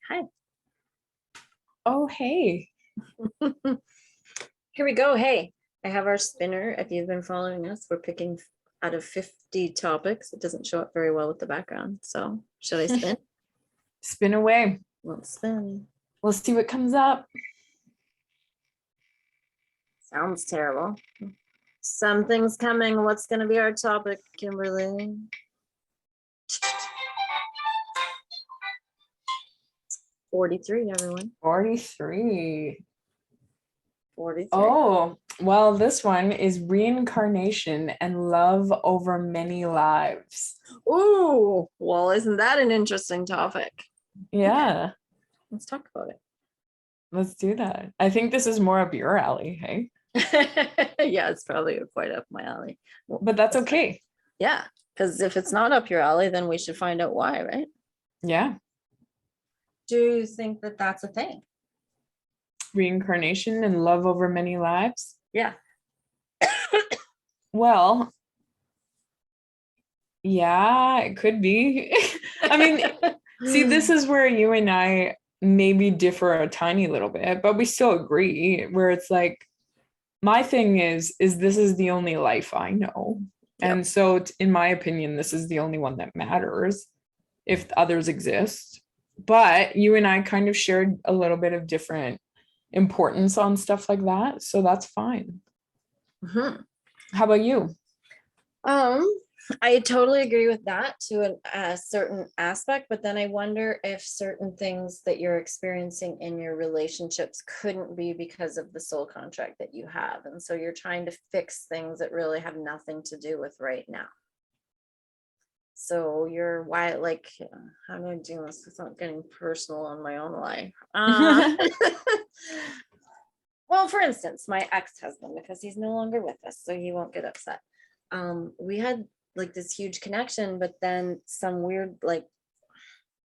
Hi. Oh, hey. Here we go. Hey, I have our spinner. If you've been following us, we're picking out of 50 topics. It doesn't show up very well with the background. So, should I spin? Spin away. Let's spin. Let's see what comes up. Sounds terrible. Something's coming. What's going to be our topic, Kimberly? $43, everyone. 43. 43. Oh, well, this one is reincarnation and love over many lives. Ooh, well, isn't that an interesting topic? Yeah, Let's talk about let's do that. I think this is more up your alley, hey? it. Yeah, it's probably quite up my alley. But that's okay. Yeah, because if it's not up your alley, then we should find out why, right? Yeah. Do you think that that's a thing? Reincarnation and love over many lives. Yeah. Well, yeah, it could be. I mean, see, this is where you and I maybe differ a tiny little bit, but we still agree, where it's like, my thing is this is the only life I know. Yep. And so in my opinion, this is the only one that matters if others exist. But you and I kind of shared a little bit of different importance on stuff like that. So that's fine. Mhm. How about you? I totally agree with that to a certain aspect, but then I wonder if certain things that you're experiencing in your relationships couldn't be because of the soul contract that you have. And so you're trying to fix things that really have nothing to do with right now. So you're why, like, how do I do this without getting personal on my own life? Well, for instance, my ex-husband, because he's no longer with us, so he won't get upset. We had like this huge connection, but then some weird like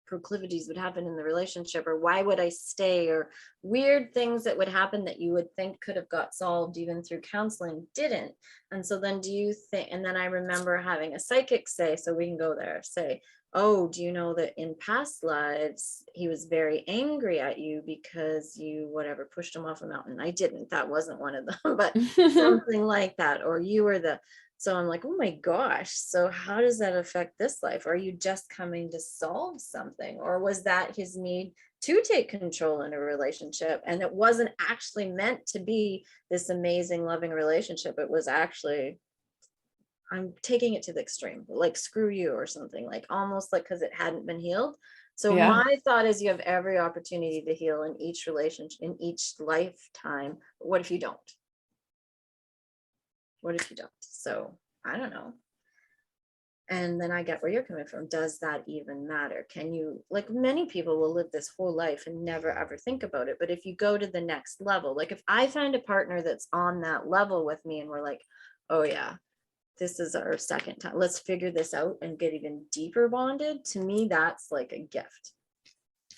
proclivities would happen in the relationship, or why would I stay, or weird things that would happen that you would think could have got solved even through counseling didn't. And so then do you think, and then I remember having a psychic say, so we can go there, say, oh, do you know that in past lives he was very angry at you because you whatever pushed him off a mountain? I didn't, that wasn't one of them, but something like that. Or you were the, so I'm like, oh my gosh, so how does that affect this life? Are you just coming to solve something? Or was that his need to take control in a relationship? And it wasn't actually meant to be this amazing, loving relationship. It was actually, I'm taking it to the extreme, like screw you or something, like almost like because it hadn't been healed. So Yeah. my thought is you have every opportunity to heal in each relationship, in each lifetime. But what if you don't? What if you don't? So I don't know. And then I get where you're coming from. Does that even matter? Can you, like many people will live this whole life and never ever think about it. But if you go to the next level, like if I find a partner that's on that level with me and we're like, oh yeah, this is our second time, let's figure this out and get even deeper bonded. To me, that's like a gift.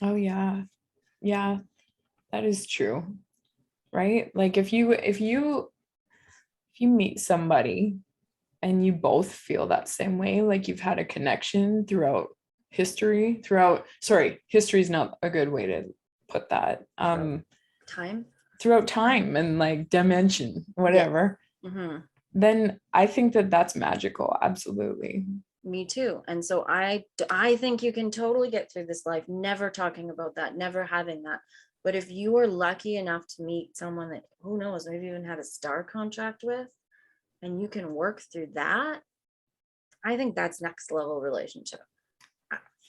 Oh yeah. Yeah, that is true. Right? Like if you meet somebody and you both feel that same way, like you've had a connection throughout history is not a good way to put that. Time. Throughout time and like dimension, whatever. Yeah. Mm-hmm. Then I think that that's magical. Absolutely. Me too. And so I think you can totally get through this life never talking about that, never having that. But if you are lucky enough to meet someone that, who knows, maybe even had a star contract with, and you can work through that, I think that's next level relationship.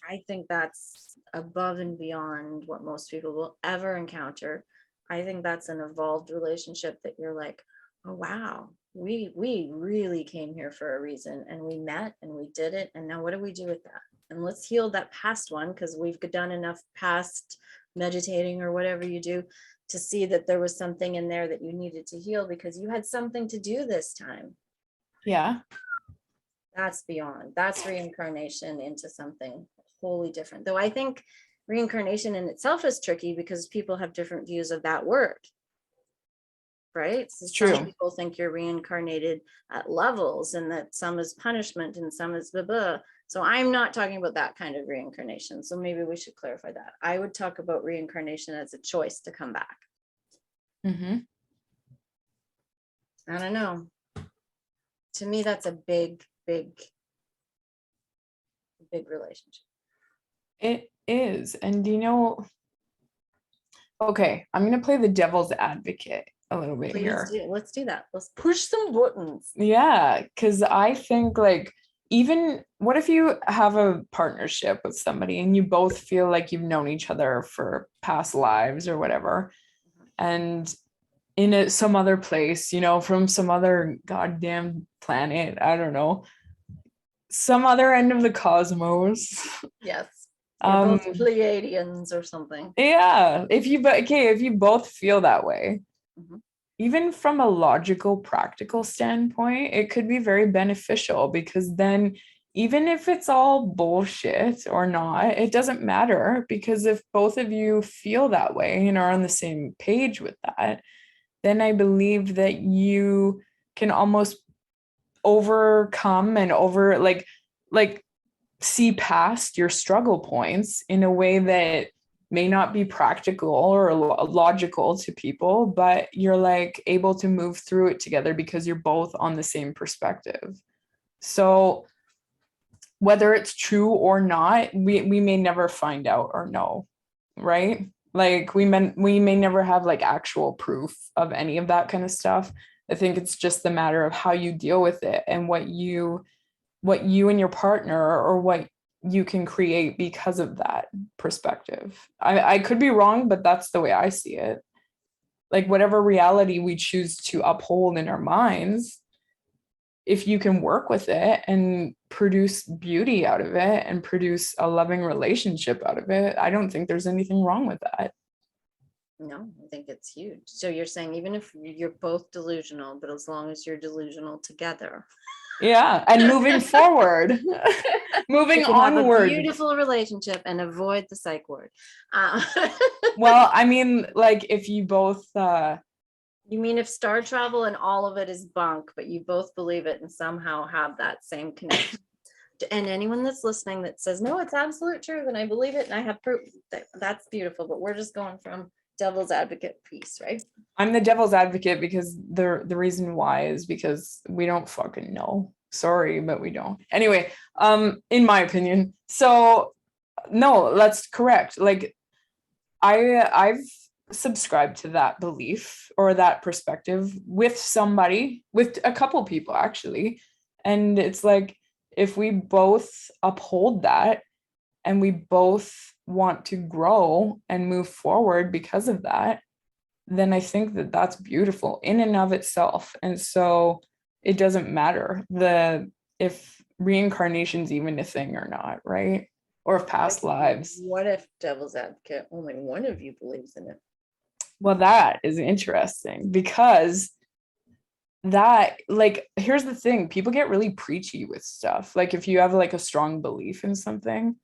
I think that's above and beyond what most people will ever encounter. I think that's an evolved relationship that you're like, oh wow, we really came here for a reason, and we met and we did it, and now what do we do with that? And let's heal that past one, because we've done enough past meditating or whatever you do to see that there was something in there that you needed to heal because you had something to do this time. Yeah. That's beyond, that's reincarnation into something wholly different. Though I think reincarnation in itself is tricky because people have different views of that word. right? So It's some true. people think you're reincarnated at levels, and that some is punishment and some is blah blah. So I'm not talking about that kind of reincarnation. So maybe we should clarify that. I would talk about reincarnation as a choice to come back. Mm-hmm. I don't know. To me, that's a big, big, big relationship. It is. And okay, I'm gonna play the devil's advocate a little bit Please here. do. Let's do that. Let's push some buttons. Yeah, because I think like even what if you have a partnership with somebody and you both feel like you've known each other for past lives or whatever, and some other place, from some other goddamn planet, I don't know, some other end of the cosmos. Yes. You're both Um, Pleiadians or something. yeah, if you both feel that way, Mhm. even from a logical, practical standpoint, it could be very beneficial because then, even if it's all bullshit or not, it doesn't matter because if both of you feel that way and are on the same page with that, then I believe that you can almost overcome and like see past your struggle points in a way that may not be practical or logical to people, but you're like able to move through it together because you're both on the same perspective. So whether it's true or not, we may never find out or know, right? Like we may never have like actual proof of any of that kind of stuff. I think it's just the matter of how you deal with it and what you and your partner or what you can create because of that perspective. I could be wrong, but that's the way I see it. Like whatever reality we choose to uphold in our minds, if you can work with it and produce beauty out of it and produce a loving relationship out of it, I don't think there's anything wrong with that. No, I think it's huge. So you're saying even if you're both delusional, but as long as you're delusional together, Yeah, and moving forward, moving you can have a onward. beautiful relationship and avoid the psych ward. Well, I mean, like if you both You mean if star travel and all of it is bunk, but you both believe it and somehow have that same connection? And anyone that's listening that says, no, it's absolute truth and I believe it and I have proof, that's beautiful. But we're just going from devil's advocate piece, right? I'm the devil's advocate because the reason why is because we don't fucking know. Sorry, but we don't. Anyway, in my opinion. So no, that's correct. Like I've subscribed to that belief or that perspective with a couple people actually. And it's like if we both uphold that and we both want to grow and move forward because of that, then I think that that's beautiful in and of itself. And so it doesn't matter if reincarnation's even a thing or not, right? Or if past lives. What if devil's advocate, only one of you believes in it? Well, that is interesting because that, like, here's the thing, people get really preachy with stuff. Like if you have like a strong belief in something,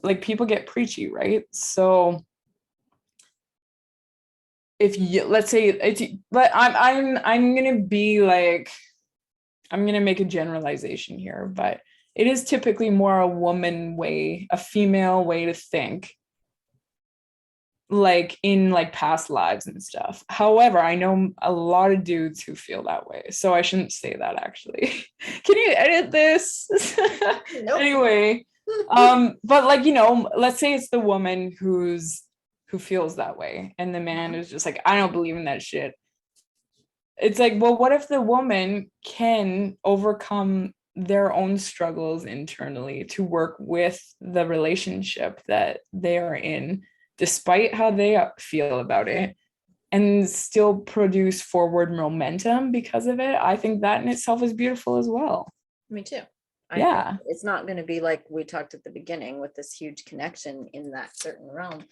like people get preachy, right? So if you, let's say it's, but I'm gonna be like, I'm gonna make a generalization here, but it is typically more a female way to think, like in like past lives and stuff. However, I know a lot of dudes who feel that way, so I shouldn't say that actually. Can you edit this? Nope. Anyway, but like, let's say it's the woman who feels that way and the man is just like, I don't believe in that shit. It's like, well, what if the woman can overcome their own struggles internally to work with the relationship that they are in, despite how they feel about it, and still produce forward momentum because of it? I think that in itself is beautiful as well. Me too. I Yeah. think it's not going to be like we talked at the beginning with this huge connection in that certain realm.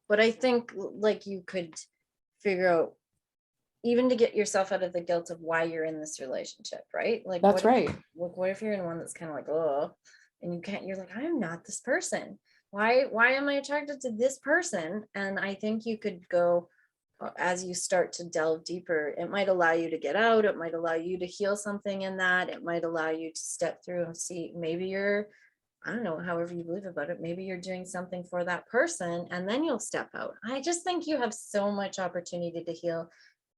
But I think like you could figure out, even to get yourself out of the guilt of why you're in this relationship, right? Like That's right. What if you're in one that's kind of like, oh, and you're like, I'm not this person. Why am I attracted to this person? And I think you could go, as you start to delve deeper, it might allow you to get out. It might allow you to heal something in that. It might allow you to step through and see, maybe you're, I don't know, however you believe about it, maybe you're doing something for that person, and then you'll step out. I just think you have so much opportunity to heal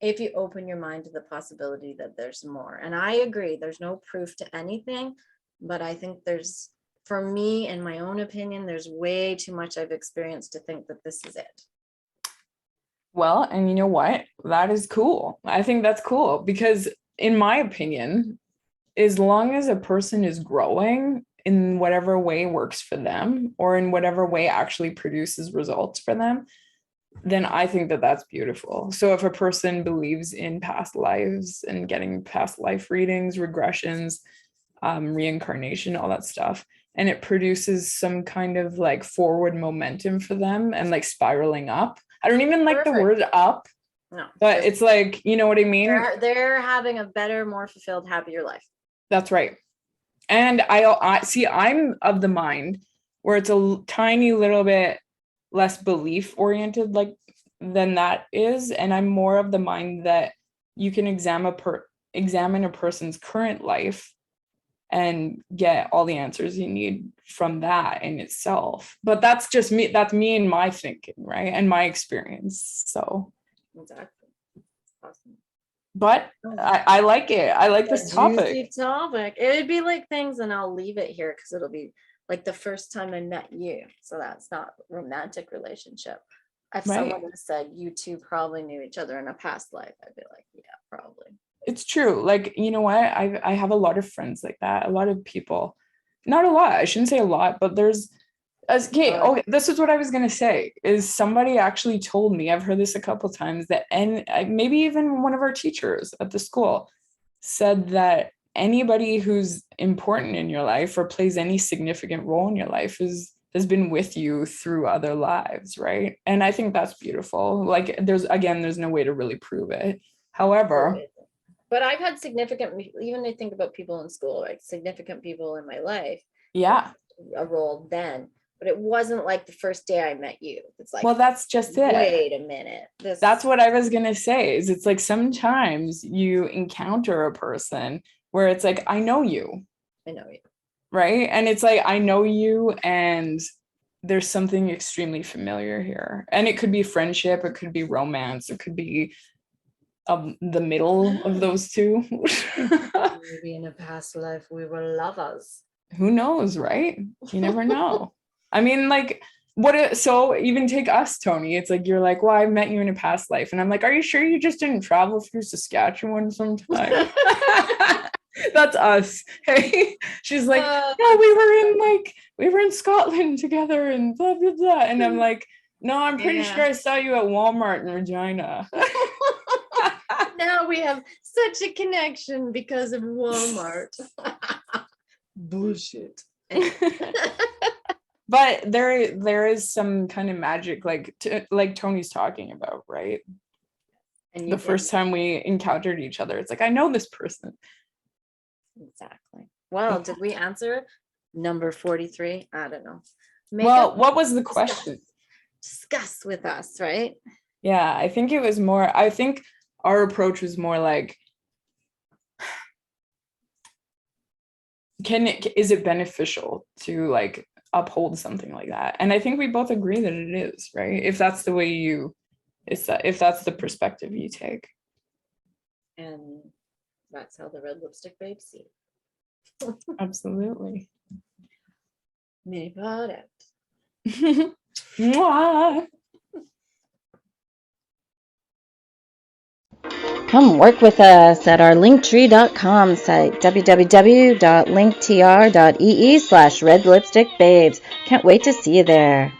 if you open your mind to the possibility that there's more. And I agree, there's no proof to anything, but I think there's, for me, in my own opinion, there's way too much I've experienced to think that this is it. Well, and you know what? That is cool. I think that's cool because, in my opinion, as long as a person is growing in whatever way works for them, or in whatever way actually produces results for them, then I think that that's beautiful. So if a person believes in past lives and getting past life readings, regressions, reincarnation, all that stuff, and it produces some kind of like forward momentum for them and like spiraling up. I don't even like the word up, No, but it's like, you know what I mean? They're having a better, more fulfilled, happier life. That's right. And I see, I'm of the mind where it's a tiny little bit less belief oriented like than that is. And I'm more of the mind that you can examine a person's current life and get all the answers you need from that in itself. But that's just me. That's me and my thinking, right? And my experience. So exactly. Awesome. But I like it. I like this topic. Juicy topic. It would be like things, and I'll leave it here because it'll be like the first time I met you. So that's not romantic relationship. If someone had said you two probably knew each other in a past life, I'd be like, yeah, probably. It's true. Like, you know what? I have a lot of friends like that. A lot of people, not a lot. I shouldn't say a lot, but there's okay, this is what I was going to say, is somebody actually told me, I've heard this a couple times, that, and maybe even one of our teachers at the school said that anybody who's important in your life or plays any significant role in your life has been with you through other lives, right? And I think that's beautiful. Like, there's no way to really prove it. However, but I've had significant, even I think about people in school, like significant people in my life. Yeah. A role then. But it wasn't like the first day I met you. It's like, well, that's just it. Wait a minute. That's what I was going to say, is it's like sometimes you encounter a person where it's like, I know you. I know you. Right. And it's like, I know you, and there's something extremely familiar here. And it could be friendship, it could be romance, it could be the middle of those two. Maybe in a past life we were lovers. Who knows, right? You never know. I mean, like, so even take us, Tony. It's like, you're like, well, I met you in a past life. And I'm like, are you sure you just didn't travel through Saskatchewan sometime? That's us. Hey, she's like, no, we were in Scotland together and blah, blah, blah. And I'm like, no, I'm pretty sure I saw you at Walmart in Regina. Now we have such a connection because of Walmart. Bullshit. But there is some kind of magic, like Tony's talking about, right? And the first time we encountered each other, it's like, I know this person. Exactly. Well, did we answer number 43? I don't know. What was the question? Discuss with us, right? Yeah, I think it was more, I think our approach was more like, is it beneficial to like uphold something like that? And I think we both agree that it is, right? If that's the way if that's the perspective you take. And that's how the red lipstick babes see it. Absolutely. Minipod out. Come work with us at our linktree.com site, www.linktr.ee/redlipstickbabes. Can't wait to see you there.